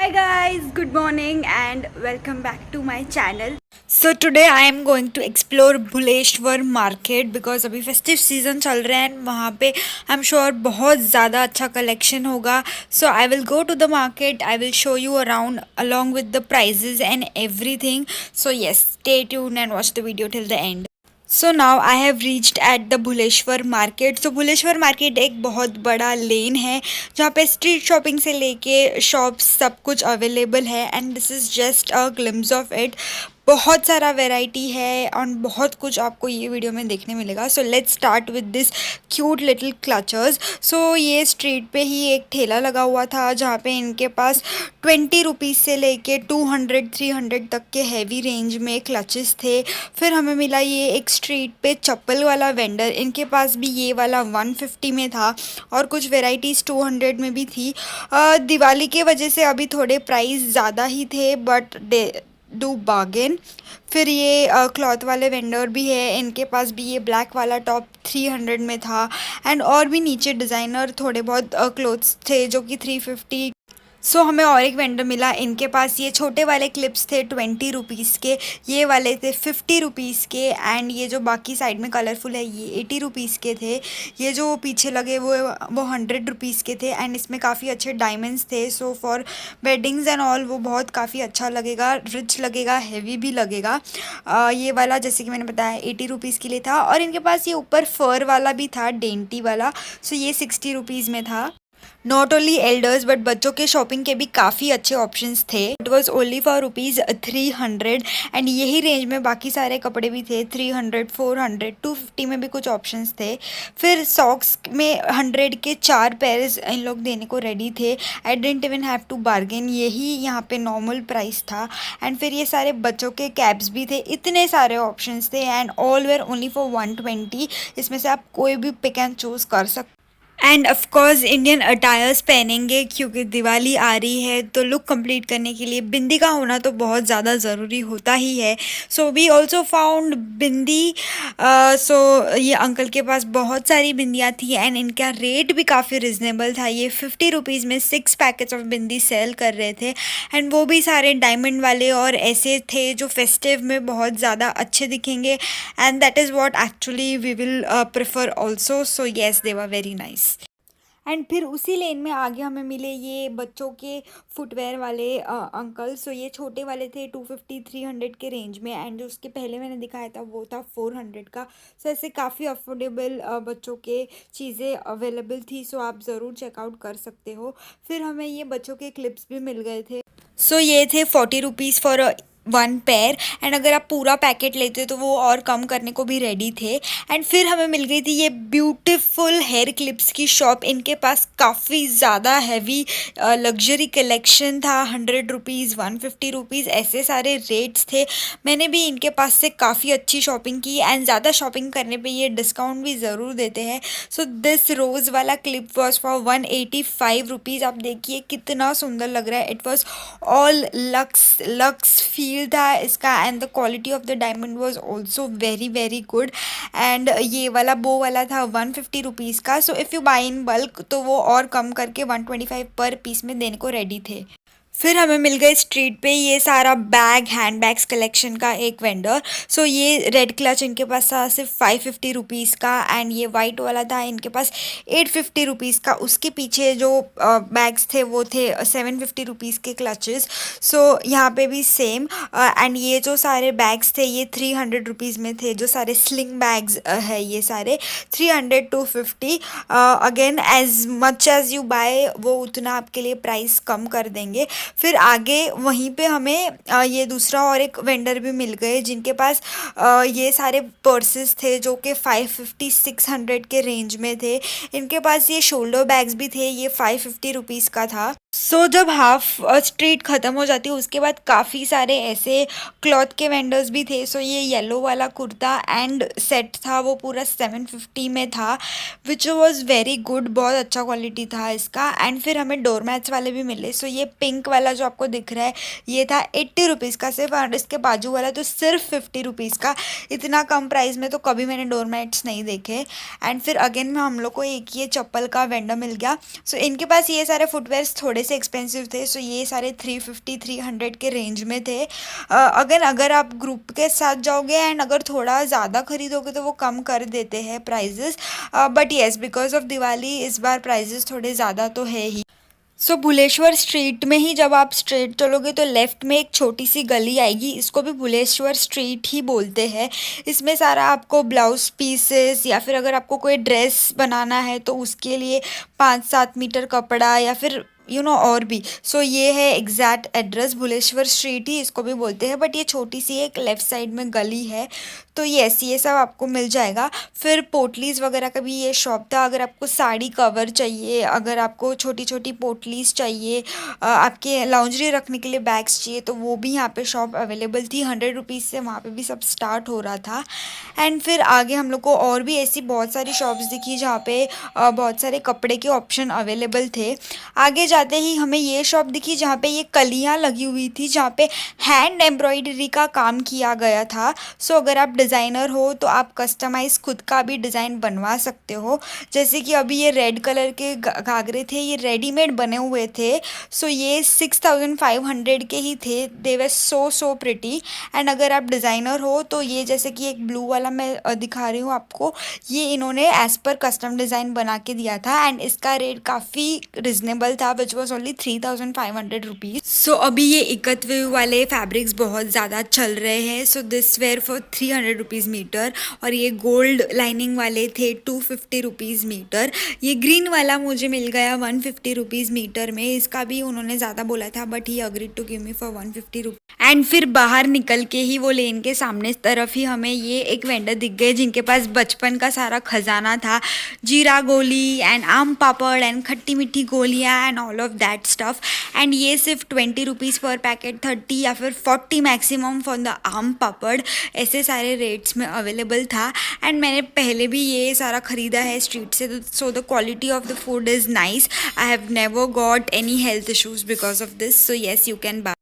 Hi guys, good morning and welcome back to my channel. So today I am going to explore Bhuleshwar market because अभी festive season चल रहा है and वहाँ पे I am sure बहुत ज़्यादा अच्छा कलेक्शन होगा. So I will go to the market, I will show you around along with the prices and everything. So yes, stay tuned and watch the video till the end. So now I have reached at the Bhuleshwar market. So Bhuleshwar market एक बहुत बड़ा लेन है जहाँ पे street shopping से लेके shops सब कुछ अवेलेबल है and this is just a glimpse of it. बहुत सारा वैरायटी है और बहुत कुछ आपको ये वीडियो में देखने मिलेगा. So let's start with this cute little clutchers. So ये स्ट्रीट पे ही एक ठेला लगा हुआ था जहाँ पे इनके पास 20 रुपीज़ से लेके 200-300 तक के हैवी रेंज में क्लचेस थे. फिर हमें मिला ये एक स्ट्रीट पे चप्पल वाला वेंडर. इनके पास भी ये वाला 150 में था और कुछ वेराइटीज़ 200 में भी थी. दिवाली के वजह से अभी थोड़े प्राइस ज़्यादा ही थे बट दे डू बार्गेन. फिर ये क्लॉथ वाले वेंडर भी है. इनके पास भी ये ब्लैक वाला टॉप 300 में था एंड और भी नीचे डिज़ाइनर थोड़े बहुत क्लोथ्स थे जो कि 350. सो हमें और एक वेंडर मिला. इनके पास ये छोटे वाले क्लिप्स थे 20 रुपीज़ के, ये वाले थे 50 रुपीज़ के एंड ये जो बाकी साइड में कलरफुल है ये 80 रुपीज़ के थे. ये जो पीछे लगे वो 100 रुपीज़ के थे एंड इसमें काफ़ी अच्छे डायमंड्स थे. So for weddings and all वो बहुत काफ़ी अच्छा लगेगा, रिच लगेगा, हैवी भी लगेगा. ये वाला जैसे कि मैंने बताया 80 रुपीज़ के लिए था और इनके पास ये ऊपर फर वाला भी था, डेंटी वाला. सो ये 60 रुपीज़ में था. नॉट ओनली एल्डर्स बट बच्चों के शॉपिंग के भी काफ़ी अच्छे ऑप्शंस थे. It was only for ₹300 and यही रेंज में बाकी सारे कपड़े भी थे. 300, 400, 250 में भी कुछ ऑप्शंस थे. फिर सॉक्स में 100 के 4 पेयर्स इन लोग देने को रेडी थे. I didn't even have to bargain, यही यहाँ पे नॉर्मल प्राइस था. एंड फिर ये सारे बच्चों के कैप्स भी थे. इतने सारे ऑप्शंस थे and all were only for 120. इसमें से आप कोई भी पिक एंड चूज़ कर सकते. एंड ऑफकोर्स इंडियन अटायर्स पहनेंगे क्योंकि दिवाली आ रही है तो लुक कंप्लीट करने के लिए बिंदी का होना तो बहुत ज़्यादा ज़रूरी होता ही है. सो वी ऑल्सो फाउंड बिंदी. सो ये अंकल के पास बहुत सारी बिंदियाँ थी एंड इनका रेट भी काफ़ी रिजनेबल था. ये 50 रुपीज़ में 6 पैकेट्स ऑफ बिंदी सेल कर रहे थे एंड वो भी सारे डायमंड वाले और ऐसे थे जो फेस्टिव में बहुत ज़्यादा अच्छे दिखेंगे and that is what actually we will prefer also. So yes, they were very nice. And फिर उसी लेन में आगे हमें मिले ये बच्चों के फुटवेयर वाले अंकल. सो ये छोटे वाले थे 250-300 के रेंज में एंड जो उसके पहले मैंने दिखाया था वो था 400 का. सो ऐसे काफ़ी अफोर्डेबल बच्चों के चीज़ें अवेलेबल थी. सो आप ज़रूर चेकआउट कर सकते हो. फिर हमें ये बच्चों के क्लिप्स भी मिल गए थे. सो ये थे 40 रुपीज़ फॉर 1 पेयर एंड अगर आप पूरा पैकेट लेते तो वो और कम करने को भी रेडी थे. एंड फिर हमें मिल गई थी ये ब्यूटीफुल हेयर क्लिप्स की शॉप. इनके पास काफ़ी ज़्यादा हैवी लग्जरी कलेक्शन था. 100 रुपीज़, 150 रुपीज़ ऐसे सारे रेट्स थे. मैंने भी इनके पास से काफ़ी अच्छी शॉपिंग की एंड ज़्यादा शॉपिंग करने पे ये डिस्काउंट भी ज़रूर देते हैं. सो दिस रोज़ वाला क्लिप वॉज फॉर 185 रुपीज़. आप देखिए कितना सुंदर लग रहा है. It was all lux feel था इसका and the quality of the diamond was also very very good. And ये वाला बो वाला था 150 रुपीज़ का. So if you buy in bulk तो वो और कम करके 125 पर पीस में देने को रेडी थे. फिर हमें मिल गए स्ट्रीट पे ये सारा हैंड बैग्स कलेक्शन का एक वेंडर. सो ये रेड क्लच इनके पास था सिर्फ 550 रुपीज़ का एंड ये वाइट वाला था इनके पास 850 रुपीज़ का. उसके पीछे जो बैग्स थे वो थे 750 रुपीज़ के क्लचेस. सो यहाँ पे भी सेम. एंड ये जो सारे बैग्स थे ये 300 रुपीज़ में थे. जो सारे स्लिंग बैग्स है ये सारे 300 to 50. Again as much as you buy वो उतना आपके लिए प्राइस कम कर देंगे. फिर आगे वहीं पे हमें ये दूसरा और एक वेंडर भी मिल गए जिनके पास ये सारे पर्सेस थे जो कि 550-600 के रेंज में थे. इनके पास ये शोल्डर बैग्स भी थे. ये 550 रुपीज़ का था. सो जब हाफ स्ट्रीट ख़त्म हो जाती है उसके बाद काफ़ी सारे ऐसे क्लॉथ के वेंडर्स भी थे. सो ये येलो वाला कुर्ता एंड सेट था वो पूरा 750 में था विच वॉज़ वेरी गुड. बहुत अच्छा क्वालिटी था इसका. एंड फिर हमें डोर मैट्स वाले भी मिले. सो ये पिंक वाला जो आपको दिख रहा है ये था 80 रुपीज़ का सिर्फ और इसके बाजू वाला तो सिर्फ 50 रुपीज़ का. इतना कम प्राइस में तो कभी मैंने डोर मैट्स नहीं देखे. एंड फिर अगेन में हम लोग को एक ये चप्पल का वेंडर मिल गया. सो इनके पास ये सारे फुटवेयर्स थोड़े से एक्सपेंसिव थे। सो ये सारे 350-300 के रेंज में थे। अगर आप ग्रुप के साथ जाओगे एंड अगर थोड़ा ज़्यादा खरीदोगे तो वो कम कर देते हैं prices. But yes, because of Diwali इस बार प्राइजेस थोड़े ज़्यादा तो है ही। सो भुलेश्वर स्ट्रीट में ही जब आप स्ट्रेट चलोगे तो लेफ़्ट में एक छोटी सी गली आएगी, इसको भी भुलेश्वर स्ट्रीट ही बोलते हैं। इसमें सारा आपको ब्लाउज पीसेस या फिर अगर आपको कोई ड्रेस बनाना है तो उसके लिए 5-7 मीटर कपड़ा या फिर और भी। सो ये है एग्जैक्ट एड्रेस, भुलेश्वर स्ट्रीट ही इसको भी बोलते हैं। बट ये छोटी सी एक लेफ़्ट साइड में गली है। तो ये सब आपको मिल जाएगा। फिर पोटलीज़ वगैरह का भी ये शॉप था। अगर आपको साड़ी कवर चाहिए, अगर आपको छोटी छोटी पोटलीज़ चाहिए, आपके लॉन्जरी रखने के लिए बैग्स चाहिए, तो वो भी यहाँ पे शॉप अवेलेबल थी। 100 रुपीज़ से वहाँ पे भी सब स्टार्ट हो रहा था। एंड फिर आगे हम लोग को और भी ऐसी बहुत सारी शॉप्स दिखी जहाँ पे बहुत सारे कपड़े के ऑप्शन अवेलेबल थे। आगे जाते ही हमें ये शॉप दिखी जहाँ पे ये कलियाँ लगी हुई थी, जहाँ पे हैंड एम्ब्रॉयडरी का काम किया गया था। सो अगर आप डिज़ाइनर हो तो आप कस्टमाइज़ खुद का भी डिज़ाइन बनवा सकते हो। जैसे कि अभी ये रेड कलर के घाघरे थे, ये रेडीमेड बने हुए थे। सो ये 6500 के ही थे। दे वर सो प्रिटी। एंड अगर आप डिज़ाइनर हो तो ये जैसे कि एक ब्लू वाला मैं दिखा रही हूँ आपको, ये इन्होंने एज़ पर कस्टम डिज़ाइन बना के दिया था। एंड इसका रेट काफ़ी रिजनेबल था, विच वॉज ओनली 3500 रुपीज़। सो अभी ये इकतवे वाले फैब्रिक्स बहुत ज़्यादा चल रहे हैं। So this were for 300 rupees metre. और ये गोल्ड लाइनिंग वाले थे 250 रुपीज़ मीटर। ये ग्रीन वाला मुझे मिल गया 150 रुपीज़ मीटर में। इसका भी उन्होंने ज़्यादा बोला था but he agreed to give me for 150 rupees. And फिर बाहर निकल के ही वो लेन के सामने तरफ ही हमें ये एक वेंडर दिख गए जिनके पास बचपन का सारा खजाना था। जीरा गोली एंड आम पापड़ एंड खट्टी मीठी गोलियाँ and all of that stuff. And ये सिर्फ 20 रुपीज़ पर पैकेट, 30 या फिर 40 मैक्सिमम फॉर द आम पापड़, ऐसे सारे रेट्स में अवेलेबल था। एंड मैंने पहले भी ये सारा ख़रीदा है स्ट्रीट से। So the quality of the food is nice. I have never got any health issues because of this. So yes, you can buy.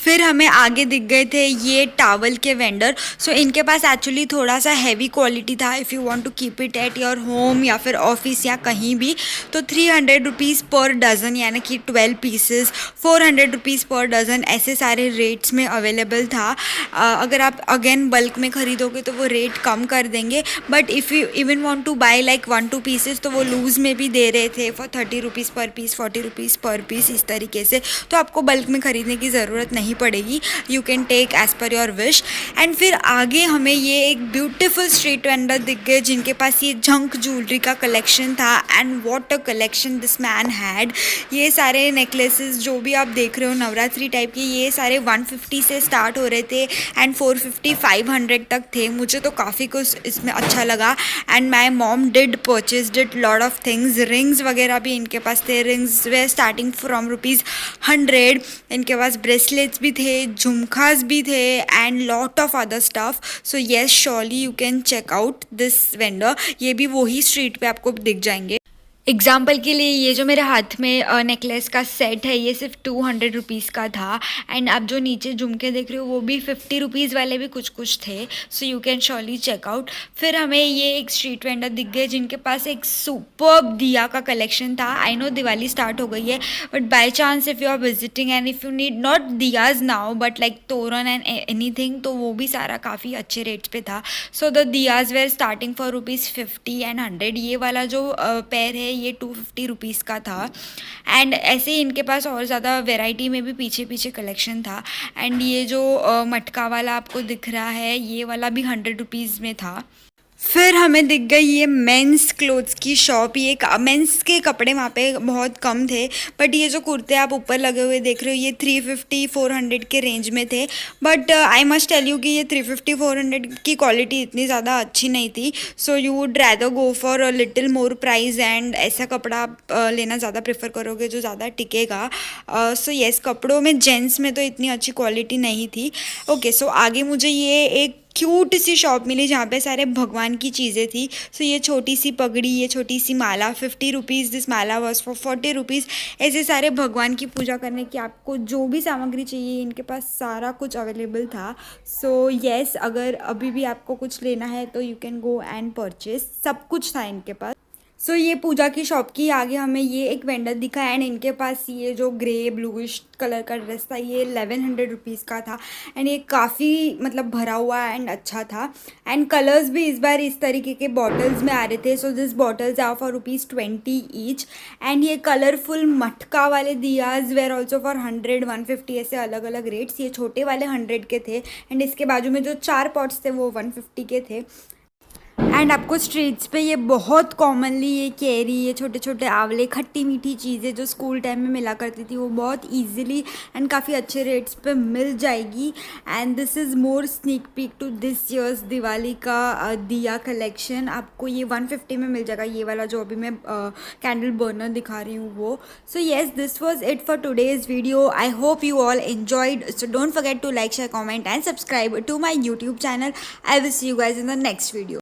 फिर हमें आगे दिख गए थे ये टावल के वेंडर। सो इनके पास एक्चुअली थोड़ा सा हैवी क्वालिटी था। If you want to keep it at your home या फिर ऑफिस या कहीं भी, तो 300 रुपीज़ पर डज़न यानी कि 12 पीसेस, 400 रुपीज़ पर डज़न, ऐसे सारे रेट्स में अवेलेबल था। अगर आप अगेन बल्क में ख़रीदोगे तो वो रेट कम कर देंगे। But if you even want to buy like 1-2 pieces तो वो लूज़ में भी दे रहे थे for 30 rupees per piece, 40 rupees per piece, इस तरीके से। तो आपको बल्क में ख़रीदने की ज़रूरत नहीं पड़ेगी। You can take as per your wish. And फिर आगे हमें ये एक ब्यूटीफुल स्ट्रीट वेंडर दिख गए जिनके पास ये झंक ज्वेलरी का कलेक्शन था। And what a collection this man had. ये सारे नेकलेसेस जो भी आप देख रहे हो नवरात्रि टाइप के, ये सारे 150 से स्टार्ट हो रहे थे एंड 450-500 तक थे। मुझे तो काफ़ी कुछ इसमें अच्छा लगा। And my mom did purchase it lot of things. Rings वगैरह भी इनके पास थे। Rings were starting from ₹100। इनके पास ब्रेसलेट्स भी थे, झुमखास भी थे and lot of other stuff. So yes, surely you can check out this vendor. ये भी वही स्ट्रीट पे आपको दिख जाएंगे। एग्जाम्पल के लिए ये जो मेरे हाथ में नेकलेस का सेट है, ये सिर्फ 200 रुपीज़ का था। एंड आप जो नीचे झुमके देख रहे हो वो भी 50 रुपीज़ वाले भी कुछ थे। So you can surely check out. फिर हमें ये एक स्ट्रीट वेंडर दिख गए जिनके पास एक सुपर्ब दिया का कलेक्शन था। आई नो दिवाली स्टार्ट हो गई है, but by chance if you are visiting and if you need not diyas now but like toran and anything, तो वो भी सारा काफ़ी अच्छे रेट्स पे था। So the diyas were starting for ₹50 and 100। ये वाला जो पेयर है ये 250 रुपीज़ का था। एंड ऐसे ही इनके पास और ज़्यादा वैरायटी में भी पीछे पीछे कलेक्शन था। एंड ये जो मटका वाला आपको दिख रहा है, ये वाला भी 100 रुपीज़ में था। फिर हमें दिख गई ये मेंस क्लोथ्स की शॉप। ये मेंस के कपड़े वहाँ पे बहुत कम थे, बट ये जो कुर्ते आप ऊपर लगे हुए देख रहे हो ये 350-400 के रेंज में थे। But I must tell you कि ये 350-400 की क्वालिटी इतनी ज़्यादा अच्छी नहीं थी। So you would rather go for a little more price and ऐसा कपड़ा आप लेना ज़्यादा प्रेफर करोगे जो ज़्यादा टिकेगा। सो येस, कपड़ों में जेंट्स में तो इतनी अच्छी क्वालिटी नहीं थी। ओके, सो आगे मुझे ये एक क्यूट सी शॉप मिली जहाँ पे सारे भगवान की चीज़ें थी। सो ये छोटी सी पगड़ी, ये छोटी सी माला, 50 rupees. This Mala was for 40 rupees. ऐसे सारे भगवान की पूजा करने की आपको जो भी सामग्री चाहिए इनके पास सारा कुछ अवेलेबल था। सो येस, अगर अभी भी आपको कुछ लेना है तो you can go and purchase. सब कुछ था इनके पास। सो ये पूजा की शॉप की आगे हमें ये एक वेंडर दिखा एंड इनके पास ये जो ग्रे ब्लूइश कलर का ड्रेस था ये 1100 रुपीज़ का था एंड ये काफ़ी मतलब भरा हुआ एंड अच्छा था एंड कलर्स भी इस बार इस तरीके के बॉटल्स में आ रहे थे. So this bottles are for ₹20 each and ये कलरफुल मटका वाले दियाज वेयर ऑल्सो फॉर 100-150 ऐसे अलग अलग रेट्स. ये छोटे वाले 100 के थे एंड इसके बाजू में जो 4 पॉट्स थे वो 150 के थे. एंड आपको स्ट्रीट्स पे ये बहुत कॉमनली ये कैरी, ये छोटे छोटे आंवले, खट्टी मीठी चीज़ें जो स्कूल टाइम में मिला करती थी वो बहुत इजीली एंड काफ़ी अच्छे रेट्स पे मिल जाएगी. And this is more sneak peek to this year's Diwali का दिया कलेक्शन. आपको ये 150 में मिल जाएगा, ये वाला जो अभी मैं कैंडल बर्नर दिखा रही हूँ वो. So yes, this was it for today's video. I hope you all enjoyed. So don't forget to like, share, comment and subscribe to my YouTube channel. I will see you guys in the next video.